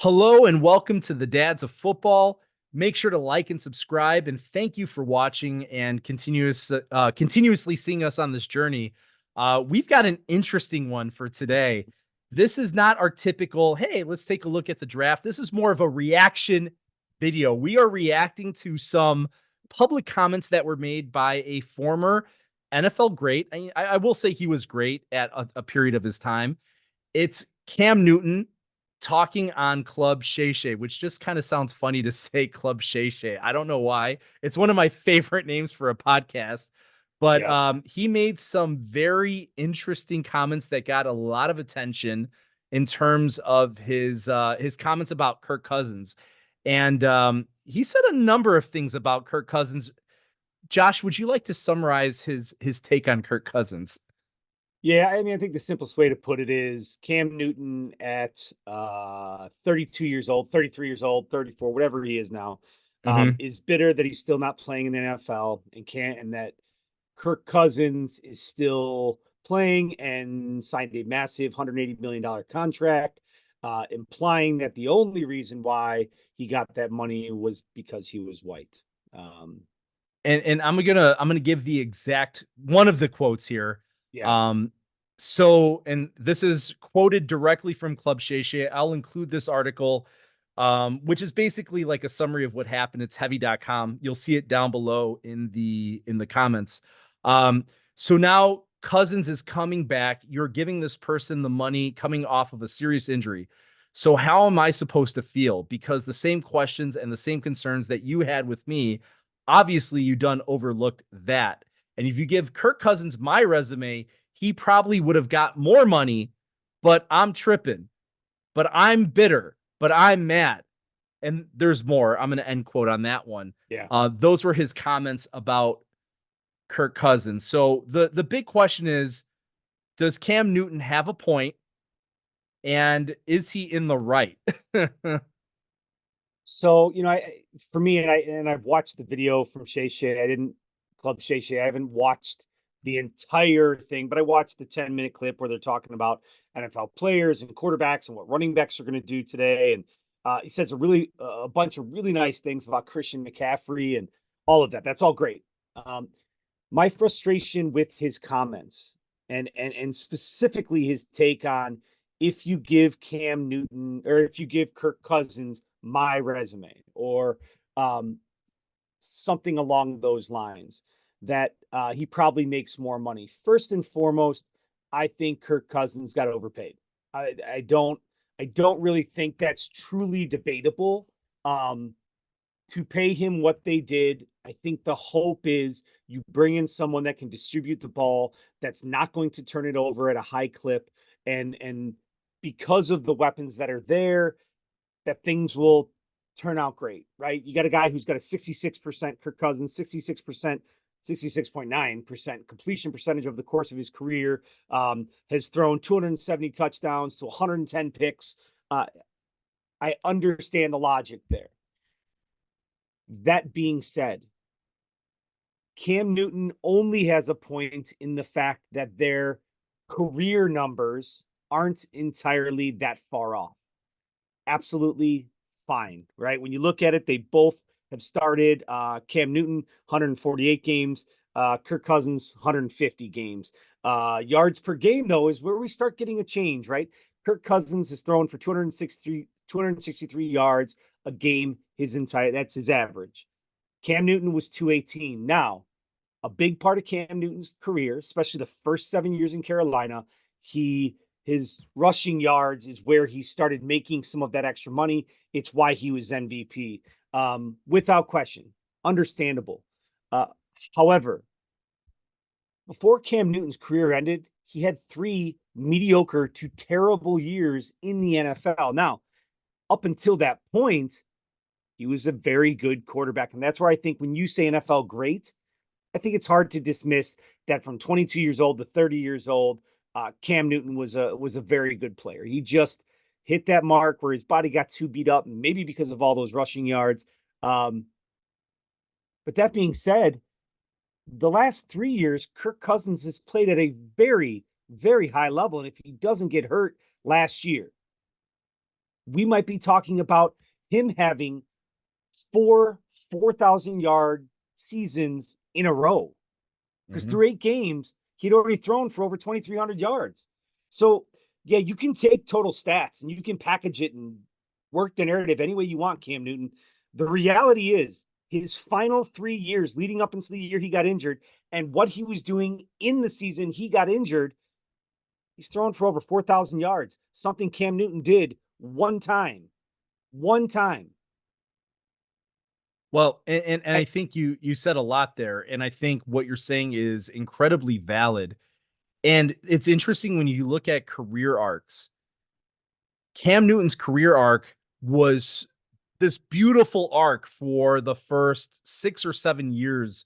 Hello and welcome to the Dads of Football. Make sure to like and subscribe, and thank you for watching and continuously seeing us on this journey. We've got an interesting one for today. This is not our typical, hey, let's take a look at the draft. This is more of a reaction video. We are reacting to some public comments that were made by a former NFL great. I will say he was great at a period of his time. It's Cam Newton talking on Club Shay Shay, which just kind of sounds funny to say Club Shay Shay. I don't know why. It's one of my favorite names for a podcast. But Yeah. he made some very interesting comments that got a lot of attention in terms of his comments about Kirk Cousins. And he said a number of things about Kirk Cousins. Josh, would you like to summarize his take on Kirk Cousins? Yeah, I mean, I think the simplest way to put it is Cam Newton at 32 years old, 33 years old, 34, whatever he is now, Hmm. is bitter that he's still not playing in the NFL and that Kirk Cousins is still playing and signed a massive $180 million contract, implying that the only reason why he got that money was because he was white. Um, And I'm gonna give the exact one of the quotes here. yeah. Um, and this is quoted directly from Club Shay Shay. I'll include this article, which is basically like a summary of what happened. It's heavy.com. You'll see it down below in the comments. So now Cousins is coming back. You're giving this person the money coming off of a serious injury. So how am I supposed to feel? Because the same questions and the same concerns that you had with me, obviously you done overlooked that. And if you give Kirk Cousins my resume, he probably would have got more money, but I'm tripping, but I'm bitter, but I'm mad. And there's more. I'm going to end quote on that one. Yeah. Those were his comments about Kirk Cousins. So the big question is, does Cam Newton have a point, and is he in the right? So, for me, I've watched the video from Shay Shay. I didn't Club Shay Shay. I haven't watched the entire thing, but I watched the 10-minute clip where they're talking about NFL players and quarterbacks and what running backs are going to do today. And he says a bunch of really nice things about Christian McCaffrey and all of that. That's all great. Um, my frustration with his comments and specifically his take on if you give Cam Newton or if you give Kirk Cousins my resume or um, something along those lines that he probably makes more money. First and foremost, I think Kirk Cousins got overpaid. I don't really think that's truly debatable. Um, to pay him what they did, I think the hope is you bring in someone that can distribute the ball, that's not going to turn it over at a high clip, and because of the weapons that are there, that things will turn out great, right? You got a guy who's got a 66% Kirk Cousins, 66%, 66.9% completion percentage over the course of his career, has thrown 270 touchdowns to 110 picks. I understand the logic there. That being said, Cam Newton only has a point in the fact that their career numbers aren't entirely that far off. Absolutely fine, right? When you look at it, they both have started. Cam Newton, 148 games. Kirk Cousins, 150 games. Yards per game, though, is where we start getting a change, right? Kirk Cousins has thrown for 263 yards a game that's his average. Cam Newton was 218. Now, a big part of Cam Newton's career, especially the first 7 years in Carolina, his rushing yards is where he started making some of that extra money. It's why he was MVP, without question. Understandable. Uh, However, before Cam Newton's career ended, he had 3 mediocre to terrible years in the NFL. Now, up until that point, he was a very good quarterback. And that's where I think when you say NFL great, I think it's hard to dismiss that from 22 years old to 30 years old, Cam Newton was a very good player. He just hit that mark where his body got too beat up, maybe because of all those rushing yards. Um, but that being said, the last 3 years, Kirk Cousins has played at a very, very high level. And if he doesn't get hurt last year, we might be talking about him having 4,000-yard seasons in a row. Because Mhm. through 8 games, he'd already thrown for over 2,300 yards. So, yeah, you can take total stats and you can package it and work the narrative any way you want, Cam Newton. The reality is his final 3 years leading up into the year he got injured and what he was doing in the season he got injured, he's thrown for over 4,000 yards, something Cam Newton did one time. One time. Well, and I I, think you said a lot there, and I think what you're saying is incredibly valid. And it's interesting when you look at career arcs. Cam Newton's career arc was this beautiful arc for the first 6 or 7 years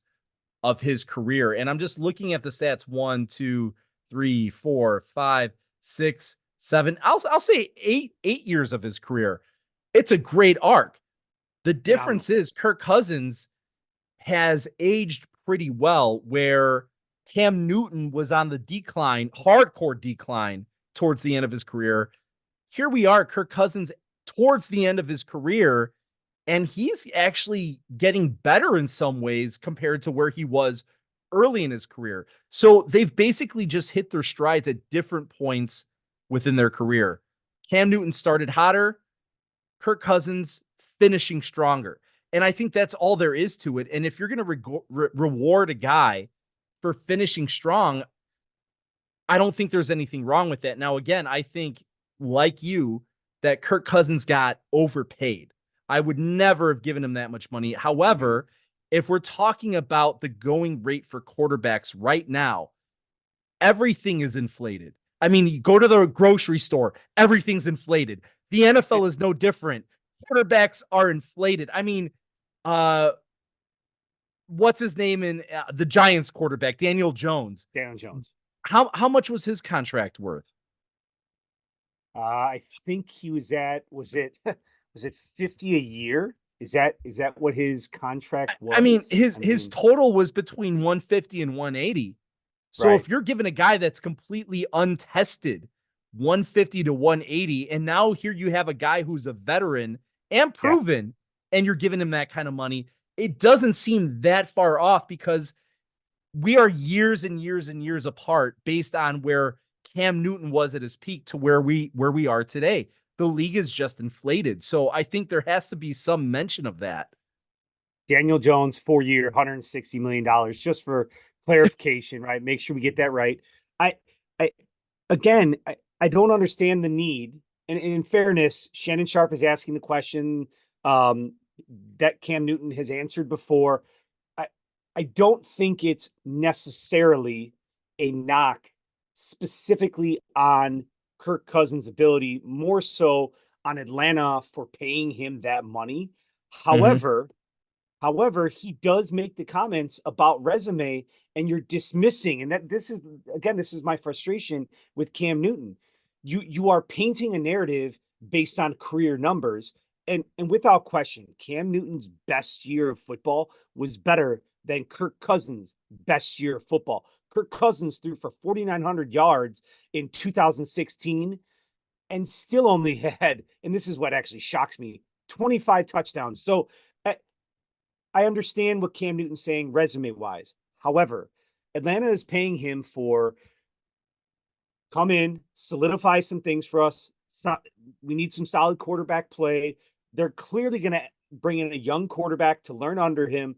of his career. And I'm just looking at the stats: 1, 2, 3, 4, 5, 6, 7. I'll say 8 years of his career. It's a great arc. The phenomenal. difference is Kirk Cousins has aged pretty well, where Cam Newton was on the decline, hardcore decline towards the end of his career. Here we are, Kirk Cousins towards the end of his career, and he's actually getting better in some ways compared to where he was early in his career. So they've basically just hit their strides at different points within their career. Cam Newton started hotter, Kirk Cousins finishing stronger. And I think that's all there is to it. And if you're going to reward a guy for finishing strong, I don't think there's anything wrong with that. Now, again, I think, like you, that Kirk Cousins got overpaid. I would never have given him that much money. However, if we're talking about the going rate for quarterbacks right now, everything is inflated. I mean, you go to the grocery store, everything's inflated. The NFL is no different. Quarterbacks are inflated. I mean, uh, what's his name in the Giants quarterback, Daniel Jones? Dan Jones. How much was his contract worth? I think he was at, was it 50 a year? Is that what his contract I mean, was? his I his mean, total was between 150 and 180. So right. if you're giving a guy that's completely untested 150 to 180, and now here you have a guy who's a veteran and Yeah. proven, and you're giving him that kind of money, it doesn't seem that far off because we are years and years and years apart based on where Cam Newton was at his peak to where we are today. The league is just inflated. So I think there has to be some mention of that. Daniel Jones, 4 year, $160 million, just for clarification, right? Make sure we get that right. I, I, again, I don't understand the need. And in fairness, Shannon Sharp is asking the question um, that Cam Newton has answered before. I, I don't think it's necessarily a knock specifically on Kirk Cousins' ability, more so on Atlanta for paying him that money. Mhm. However, he does make the comments about resume and you're dismissing, and that this is my frustration with Cam Newton. You are painting a narrative based on career numbers, and without question, Cam Newton's best year of football was better than Kirk Cousins' best year of football. Kirk Cousins threw for 4,900 yards in 2016 and still only had, and this is what actually shocks me, 25 touchdowns. So I understand what Cam Newton's saying resume wise. However, Atlanta is paying him for come in, solidify some things for us. So, we need some solid quarterback play. They're clearly going to bring in a young quarterback to learn under him.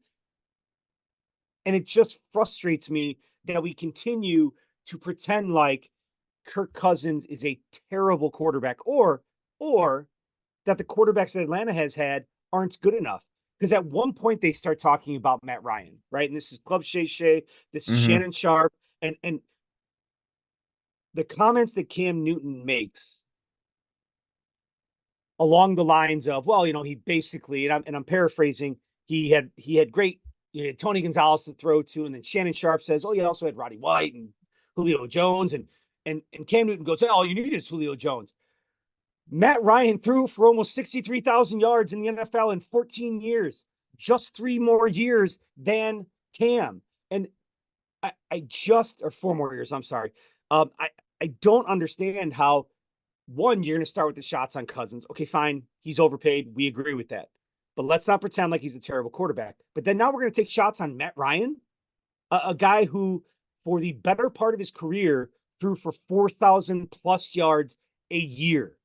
And it just frustrates me that we continue to pretend like Kirk Cousins is a terrible quarterback or that the quarterbacks that Atlanta has had aren't good enough. Because at one point they start talking about Matt Ryan, right? And this is Club Shay Shay, this is Mhm. Shannon Sharp, and the comments that Cam Newton makes along the lines of, well, he basically, and I'm paraphrasing, he had great Tony Gonzalez to throw to, and then Shannon Sharp says, oh, he also had Roddy White and Julio Jones, and Cam Newton goes, all you need is Julio Jones. Matt Ryan threw for almost 63,000 yards in the NFL in 14 years, just 3 more years than Cam. And I just, or 4 more years, I'm sorry. I don't understand how One, you're going to start with the shots on Cousins. Okay, fine. He's overpaid. We agree with that. But let's not pretend like he's a terrible quarterback. But then now we're going to take shots on Matt Ryan, a guy who, for the better part of his career, threw for 4,000 plus yards a year,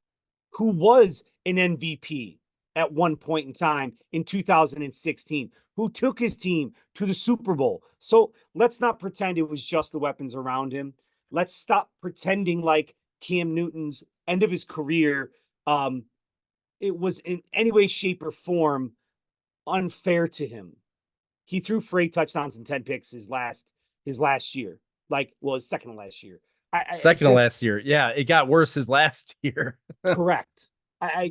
who was an MVP at one point in time in 2016, who took his team to the Super Bowl. So let's not pretend it was just the weapons around him. Let's stop pretending like Cam Newton's end of his career, it was in any way, shape, or form unfair to him. He threw for 8 touchdowns and 10 picks his last year. His second to last year. Second to last year. Yeah, it got worse his last year. Correct.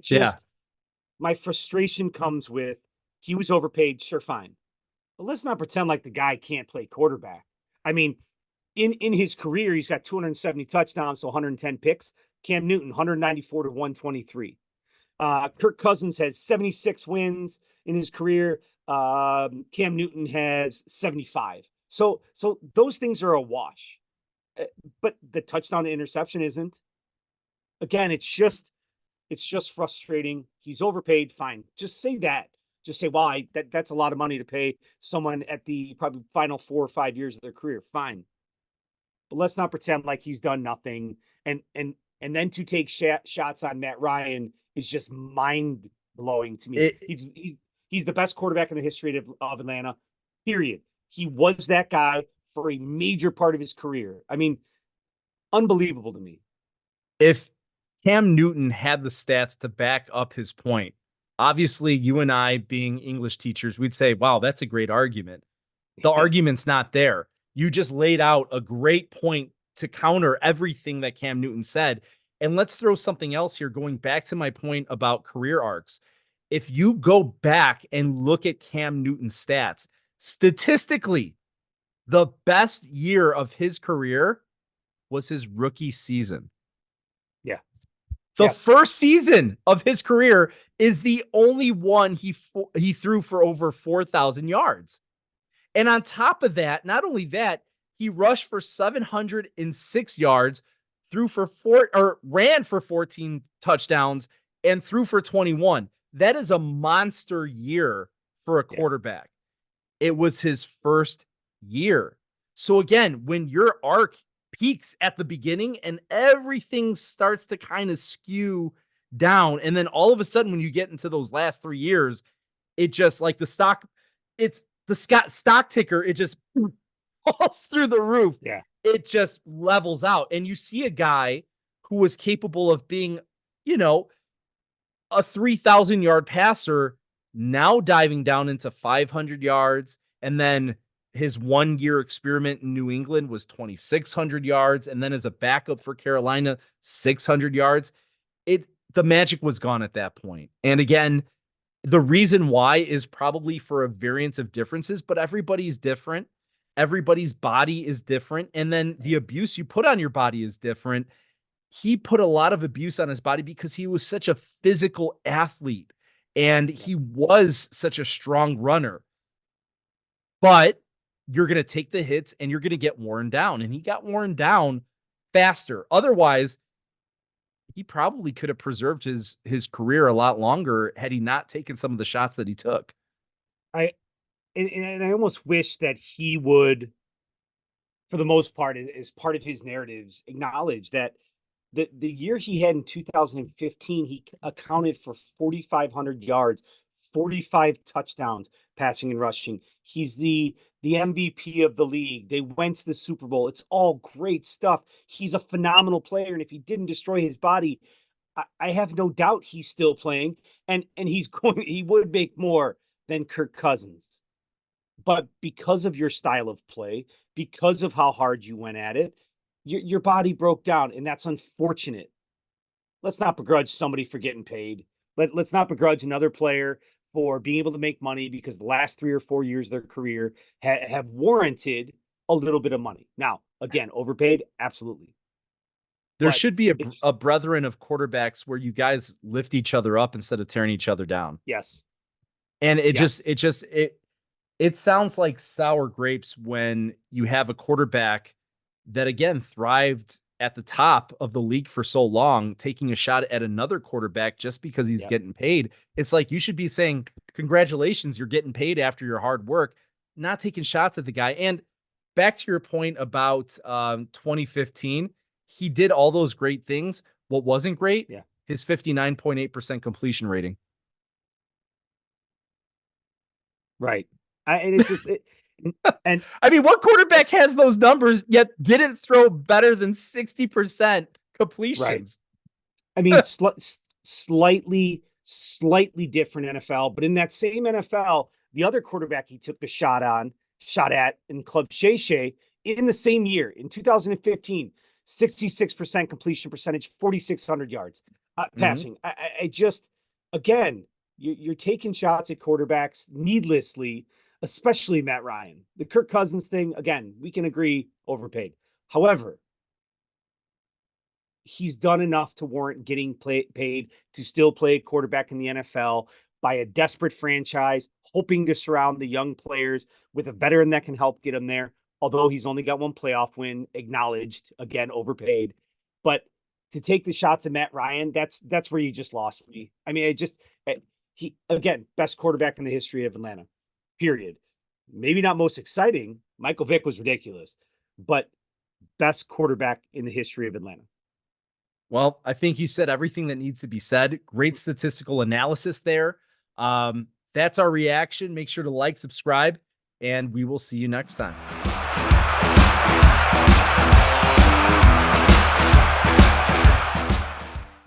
Yeah. My frustration comes with he was overpaid, sure, fine. But let's not pretend like the guy can't play quarterback. I mean, in his career, he's got 270 touchdowns, so 110 picks. Cam Newton, 194 to 123. Kirk Cousins has 76 wins in his career. Cam Newton has 75. So those things are a wash. But the touchdown to interception isn't. Again, it's just frustrating. He's overpaid. Fine. Just say that. Just say, well, that's a lot of money to pay someone at the probably final 4 or 5 years of their career. Fine. But let's not pretend like he's done nothing. And then to take shots on Matt Ryan is just mind blowing to me. He's the best quarterback in the history of Atlanta. Period. He was that guy for a major part of his career. I mean, unbelievable to me. If Cam Newton had the stats to back up his point, obviously you and I being English teachers, we'd say, wow, that's a great argument. The argument's not there. You just laid out a great point to counter everything that Cam Newton said. And let's throw something else here, going back to my point about career arcs. If you go back and look at Cam Newton's stats, statistically, the best year of his career was his rookie season. Yeah. The first season of his career is the only one he threw for over 4,000 yards. And on top of that, not only that, he rushed for 706 yards, ran for 14 touchdowns, and threw for 21. That is a monster year for a quarterback. It was his first year. So again, when your arc peaks at the beginning and everything starts to kind of skew down, and then all of a sudden when you get into those last 3 years, it just like the stock ticker, it just falls through the roof. Yeah. It just levels out. And you see a guy who was capable of being, a 3,000 yard passer now diving down into 500 yards. And then his 1 year experiment in New England was 2,600 yards. And then as a backup for Carolina, 600 yards. The magic was gone at that point. And again, the reason why is probably for a variance of differences, but everybody's different. Everybody's body is different. And then the abuse you put on your body is different. He put a lot of abuse on his body because he was such a physical athlete and he was such a strong runner. But you're going to take the hits and you're going to get worn down. And he got worn down faster. Otherwise, he probably could have preserved his career a lot longer had he not taken some of the shots that he took. I almost wish that he would, for the most part, as part of his narratives, acknowledge that the year he had in 2015, he accounted for 4,500 yards, 45 touchdowns, passing and rushing. He's the MVP of the league. They went to the Super Bowl. It's all great stuff. He's a phenomenal player. And if he didn't destroy his body, I have no doubt he's still playing. And he would make more than Kirk Cousins. But because of your style of play, because of how hard you went at it, your body broke down. And that's unfortunate. Let's not begrudge somebody for getting paid. Let's not begrudge another player for being able to make money because the last 3 or 4 years of their career have warranted a little bit of money. Now, again, overpaid, absolutely. There should be a brethren of quarterbacks where you guys lift each other up instead of tearing each other down. Yes. And it sounds like sour grapes when you have a quarterback that again thrived at the top of the league for so long, taking a shot at another quarterback just because he's Yep. getting paid. It's like you should be saying, congratulations, you're getting paid after your hard work, not taking shots at the guy. And back to your point about 2015, he did all those great things. What wasn't great? Yeah. His 59.8% completion rating. Right. And it's just, and I mean, what quarterback has those numbers yet didn't throw better than 60% completions? I mean, slightly different NFL, but in that same NFL, the other quarterback he took a shot at in Club Shay Shay in the same year, in 2015, 66% completion percentage, 4,600 yards passing. I just, again, you're taking shots at quarterbacks needlessly, especially Matt Ryan. The Kirk Cousins thing, again, we can agree, overpaid. However, he's done enough to warrant getting paid to still play quarterback in the NFL by a desperate franchise, hoping to surround the young players with a veteran that can help get them there. Although he's only got one playoff win, acknowledged, again, overpaid. But to take the shots at Matt Ryan, that's where you just lost me. I mean, he, again, best quarterback in the history of Atlanta, period. Maybe not most exciting. Michael Vick was ridiculous, but best quarterback in the history of Atlanta. Well, I think you said everything that needs to be said. Great statistical analysis there. That's our reaction. Make sure to like, subscribe, and we will see you next time.